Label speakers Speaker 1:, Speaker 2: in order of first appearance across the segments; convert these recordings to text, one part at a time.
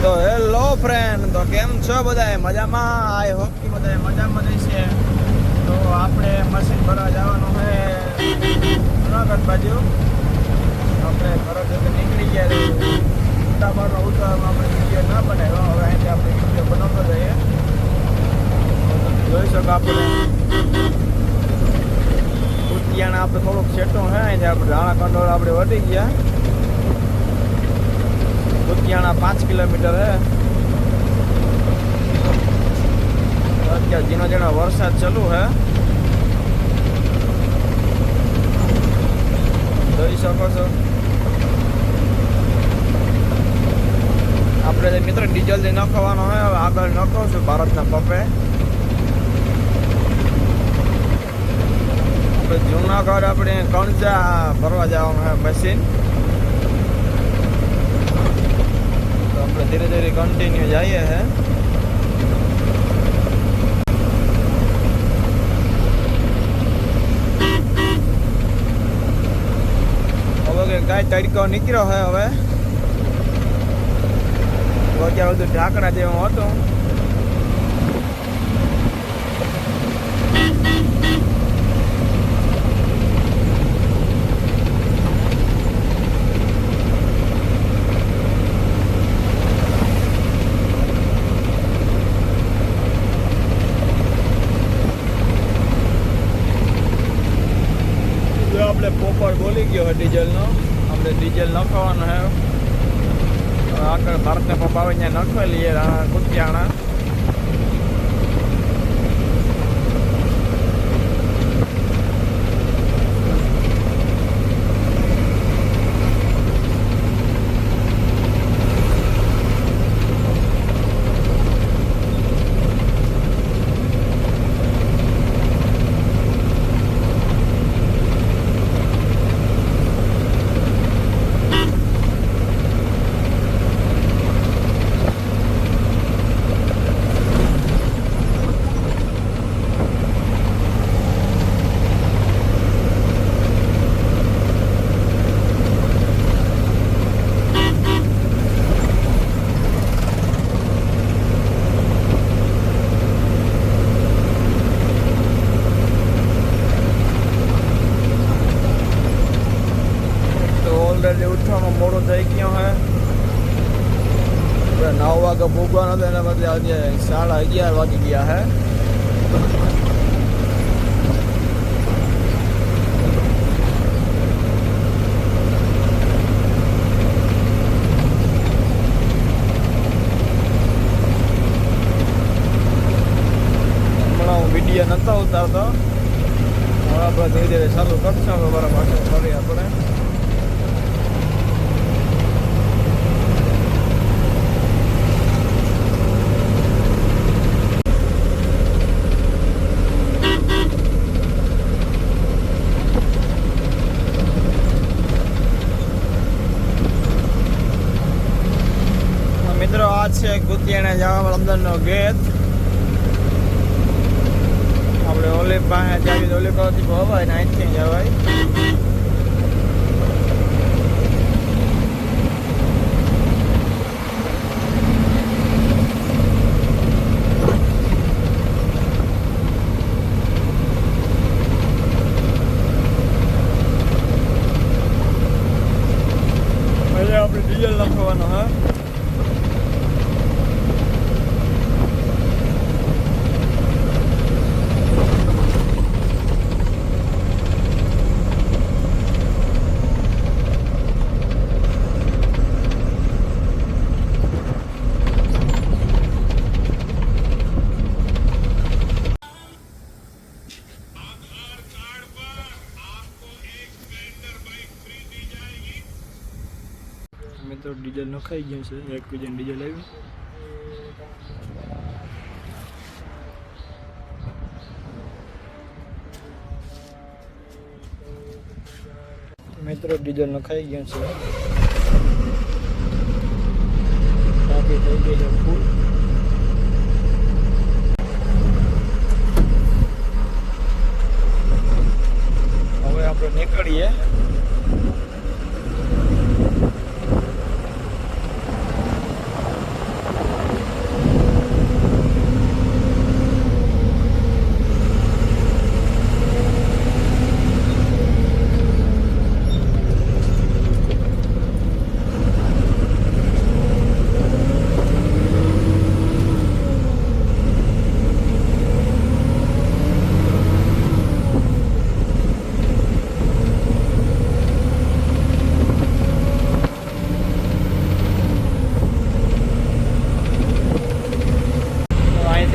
Speaker 1: તો hello friend, તો કેમ છો બધાય? મજામાં? આઈ હોપ કે બધાય મજામાં જ છે. તો આપણે મશીન ભરવા જવાનું છે જુનાગઢ બાજુ. આપણે ફરજ વખત નીકળી ગયા. ઉતાવળનો આપણે વિડીયો ના બનાવ્યો. હવે અહીંથી આપણે વિડીયો બનાવતો જઈએ. જોઈ શકો આપણે કુતિયાણા આપણે થોડુંક સેટું છે. અહીંથી આપણે રાણા કંડોળ આપણે વધી ગયા. કુતિયાણા 5 કિલોમીટર है। અત્યારે ઝીણો ઝીણો વરસાદ ચાલુ है। જોઈ શકો છો આપણે મિત્ર ડીઝલ થી નખવાનો है। હવે આગળ નખો છું ભારતના પંપે। આપણે જુનાગઢ આપણે કણજા ભરવા જવાનું है મશીન। આપણે ધીરે ધીરે કન્ટિન્યુ જઈએ હે। હવે કે કાંઈ તડકો નીકળ્યો હે। હવે અત્યારે બધું ઢાંકણા જેવું હતું। આપણે પોપર બોલી ગયો है ડીઝલનો। આપણે ડીઝલ નખાવાનું है। આગળ ભારતના પંપ આવે ત્યાં નખવા લઈએ કુતિયાણા। ઉઠવામાં મોડું થઈ ગયું હે। 9 વાગે ભૂગવાનો હતો, એના બદલે આજે 11:30 વાગી ગયા હે। હમણાં હું વિડીયો નહોતો ઉતારતો। હવે આપણે ધીરે ધીરે ચાલુ કરશું। બરાબર પાછળ ફરી આપણે મિત્રો। આ છે કુતિયાણા જવા અંદરનો ગેટ। આપણે ઓલી પાસે જાવી ઓલી પાસેથી ભવાય ને અહીંથી જવાય। એટલે આપણે ડીઝલ નાખવાનો હા। મિત્રો ડીઝલ નખાઈ ગયું છે। એક બીજાને ડીઝલ આવ્યું। મિત્રો ડીઝલ નખાઈ ગયું છે। ટાંકી થઈ ગઈ છે ફૂલ। હવે આપણે નીકળીએ।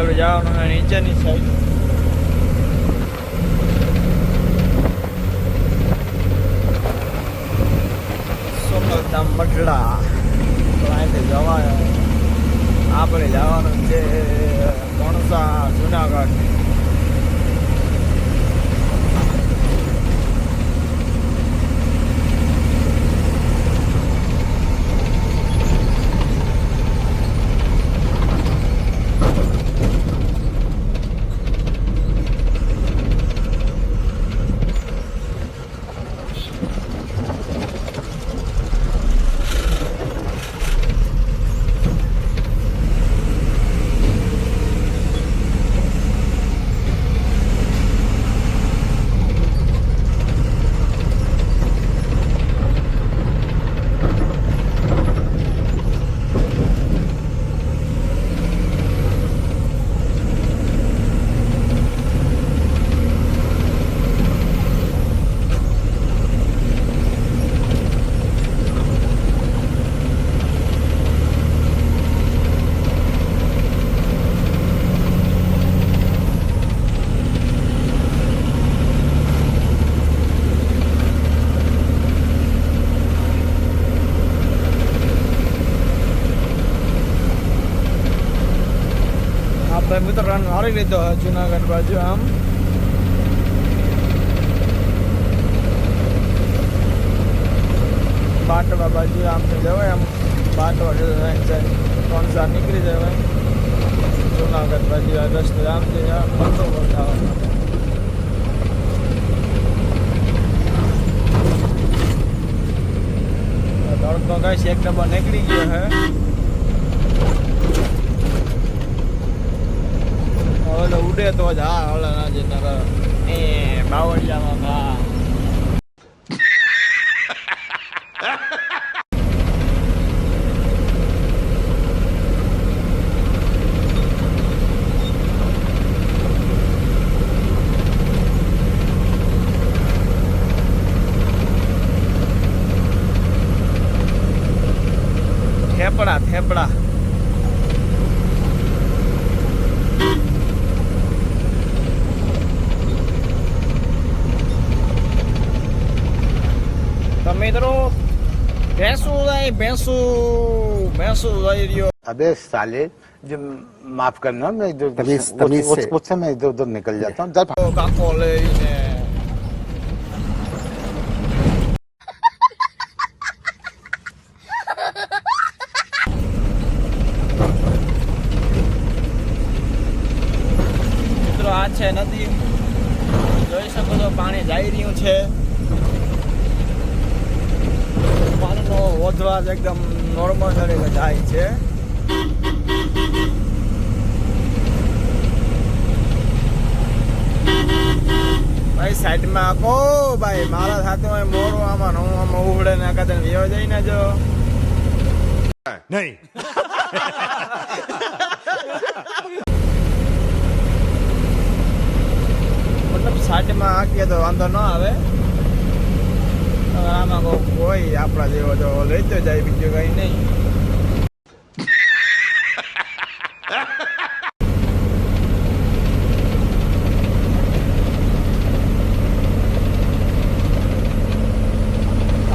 Speaker 1: આપણે જવાનું છે નીચેની સાઈડ. સોમલધામ મઢડા તો અહીંથી જવાય. આપણે જવાનું છે મણસા જુનાગઢ. મિત્રો રન હારી લીધો જુનાગઢ બાજુ. આમ બાટવા બાજુ આમ તો જવાય. આમ બાટવા કોણસા નીકળી જવાય જુનાગઢ બાજુ. આ રસ્તો આમ છે મોટો બતાવવાનો. તડકો કઈ એક ડબ્બો નીકળી ગયો હે. ઓલો ઉડે તો જ હા ઓલા ના જે તારા એ બાવળિયામાં ઘા. થેપડા થેપડા મિત્રો ભેંસું જાય ભેંસું જઈ રહ્યો.
Speaker 2: अबे साले जो माफ करना मैं इधर उससे मैं इधर उधर निकल जाता हूँ.
Speaker 1: કાકો લઈને મિત્રો આ છે નદી. જોઈ શકો છો પાણી જઈ રહ્યું છે. પાણીનો વધવા એકદમ નોર્મલ તરીકે જાય છે. ભાઈ સાઈડમાં કો ભાઈ મારા સાથે હોય મોરું આમાં હું આમાં ઉઘડે ને કાતે વ્યવ જઈને જો
Speaker 3: નહીં.
Speaker 1: મતલબ સાઈડમાં આકીએ તો વાંધો ન આવે. આમાં કોઈ આપણા જેવો જો લેતો જાય બીજું કઈ નહીં.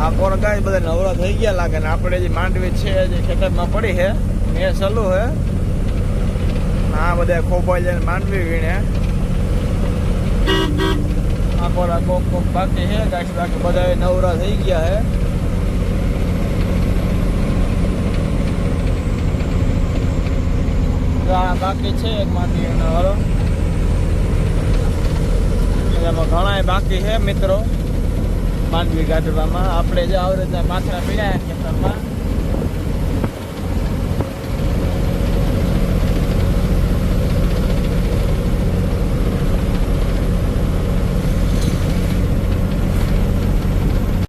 Speaker 1: આ કોર ગાય બધા નવરા થઈ ગયા લાગે ને આપણે જે માંડવી છે જે ખેતરમાં પડી છે મેં ચાલુ છે. આ બધા ખોપાઈ જાય માંડવી વીણે. આ કોરા કોક બાકી છે ગાય બાકી બધા નવરા થઈ ગયા છે. બાકી છે એક માંથી વાળો એમાં ઘણા બાકી છે મિત્રો માંડવી કાઢવામાં. આપણે જે આવી રીતના માથરા પીડ્યા ખેતરમાં